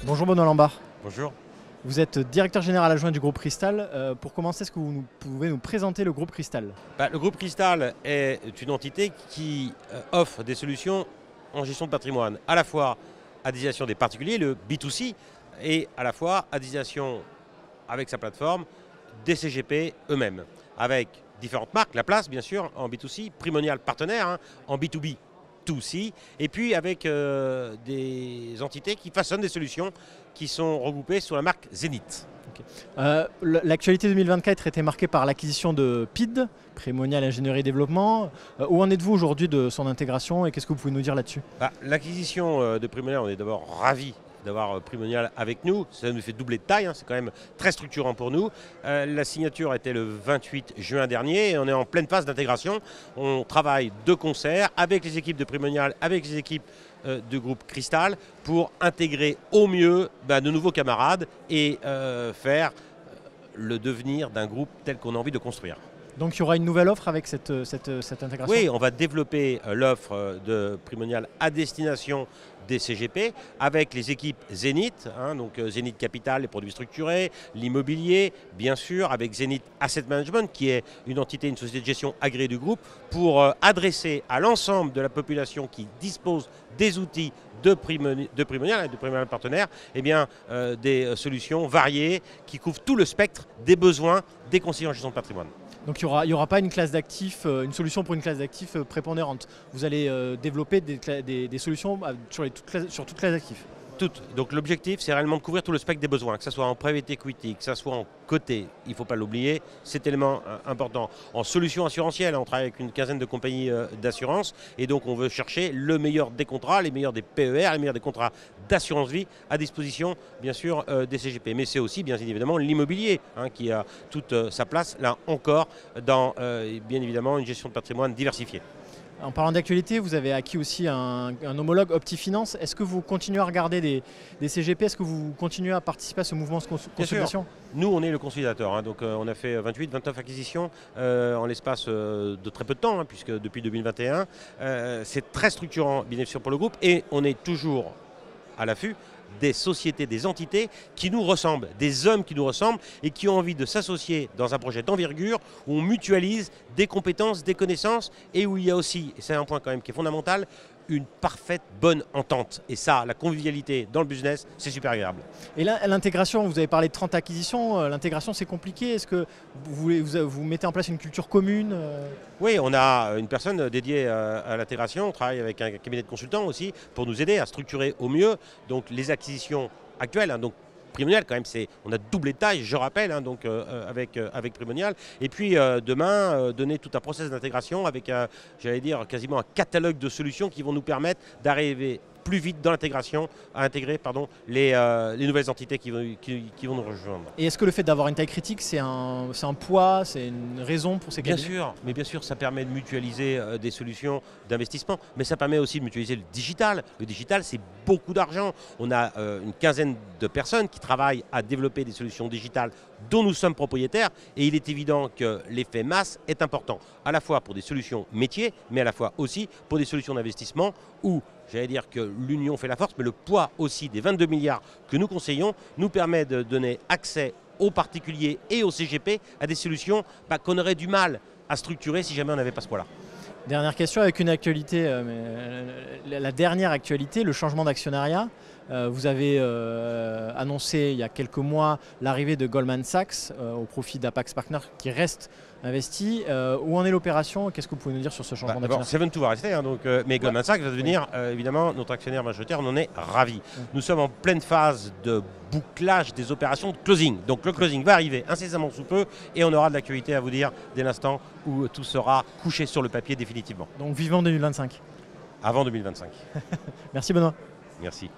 Bonjour Benoît Lambard. Bonjour. Vous êtes directeur général adjoint du groupe Cristal. Pour commencer, est-ce que vous pouvez nous présenter le groupe Cristal? Le groupe Cristal est une entité qui offre des solutions en gestion de patrimoine, à la fois à destination des particuliers, le B2C, et à la fois à destination, avec sa plateforme, des CGP eux-mêmes, avec différentes marques, La Place bien sûr en B2C, Primonial partenaire en B2B. C, et puis avec des entités qui façonnent des solutions qui sont regroupées sous la marque Zenith. Okay. L'actualité 2024 était marquée par l'acquisition de PID, Primonial Ingénierie et Développement. Où en êtes-vous aujourd'hui de son intégration et qu'est-ce que vous pouvez nous dire là-dessus? L'acquisition de Primonial, on est d'abord ravis d'avoir Primonial avec nous. Ça nous fait doubler de taille, c'est quand même très structurant pour nous. La signature était le 28 juin dernier et on est en pleine phase d'intégration. On travaille de concert avec les équipes de Primonial, avec les équipes du groupe Cristal pour intégrer au mieux de nouveaux camarades et faire le devenir d'un groupe tel qu'on a envie de construire. Donc il y aura une nouvelle offre avec cette intégration? Oui, on va développer l'offre de Primonial à destination des CGP avec les équipes Zenith, donc Zenith Capital, les produits structurés, l'immobilier, bien sûr, avec Zenith Asset Management, qui est une entité, une société de gestion agréée du groupe, pour adresser à l'ensemble de la population qui dispose des outils de Primonial et de Primonial partenaire, des solutions variées qui couvrent tout le spectre des besoins des conseillers en gestion de patrimoine. Donc il n'y aura pas une classe d'actifs, une solution pour une classe d'actifs prépondérante. Vous allez développer des solutions sur toute classe d'actifs. Toutes. Donc l'objectif, c'est réellement de couvrir tout le spectre des besoins, que ce soit en private equity, que ce soit en côté, il ne faut pas l'oublier, c'est élément important. En solution assurantielle, on travaille avec une quinzaine de compagnies d'assurance et donc on veut chercher le meilleur des contrats, les meilleurs des PER, les meilleurs des contrats d'assurance vie à disposition, bien sûr, des CGP. Mais c'est aussi, bien évidemment, l'immobilier qui a toute sa place, là encore, dans, bien évidemment, une gestion de patrimoine diversifiée. En parlant d'actualité, vous avez acquis aussi un homologue Optifinance. Est-ce que vous continuez à regarder des CGP? Est-ce que vous continuez à participer à ce mouvement de consolidation? Nous, on est le consolidateur. Donc on a fait 28-29 acquisitions en l'espace de très peu de temps, puisque depuis 2021, c'est très structurant, bien sûr, pour le groupe. Et on est toujours à l'affût des sociétés, des entités qui nous ressemblent, des hommes qui nous ressemblent et qui ont envie de s'associer dans un projet d'envergure où on mutualise des compétences, des connaissances et où il y a aussi, et c'est un point quand même qui est fondamental, une parfaite bonne entente. Et ça, la convivialité dans le business, c'est super agréable. Et là, l'intégration, vous avez parlé de 30 acquisitions, l'intégration c'est compliqué. Est-ce que vous mettez en place une culture commune? Oui, on a une personne dédiée à l'intégration, on travaille avec un cabinet de consultants aussi pour nous aider à structurer au mieux donc, les acquisitions actuelles. Donc, Primonial, quand même, on a doublé de taille, je rappelle, avec Primonial. Et puis demain, donner tout un process d'intégration avec, j'allais dire, quasiment un catalogue de solutions qui vont nous permettre d'arriver plus vite dans l'intégration, à intégrer les nouvelles entités qui vont nous rejoindre. Et est-ce que le fait d'avoir une taille critique, c'est un poids, c'est une raison pour ces cabinets? Bien sûr, mais bien sûr, ça permet de mutualiser des solutions d'investissement, mais ça permet aussi de mutualiser le digital. Le digital, c'est beaucoup d'argent. On a une quinzaine de personnes qui travaillent à développer des solutions digitales dont nous sommes propriétaires et il est évident que l'effet masse est important, à la fois pour des solutions métiers, mais à la fois aussi pour des solutions d'investissement où, j'allais dire que l'union fait la force, mais le poids aussi des 22 milliards que nous conseillons nous permet de donner accès aux particuliers et aux CGP à des solutions qu'on aurait du mal à structurer si jamais on n'avait pas ce poids-là. Dernière question avec une actualité, la dernière actualité, le changement d'actionnariat. Vous avez annoncé il y a quelques mois l'arrivée de Goldman Sachs au profit d'Apax Partners qui reste investi. Où en est l'opération? Qu'est-ce que vous pouvez nous dire sur ce changement d'actionnaire? Seven2 va rester, mais Goldman Sachs va devenir évidemment notre actionnaire majoritaire, on en est ravis. Nous sommes en pleine phase de bouclage des opérations de closing. Donc le closing va arriver incessamment sous peu et on aura de l'actualité à vous dire dès l'instant où tout sera couché sur le papier définitivement. Donc vivement 2025. Avant 2025. Merci Benoît. Merci.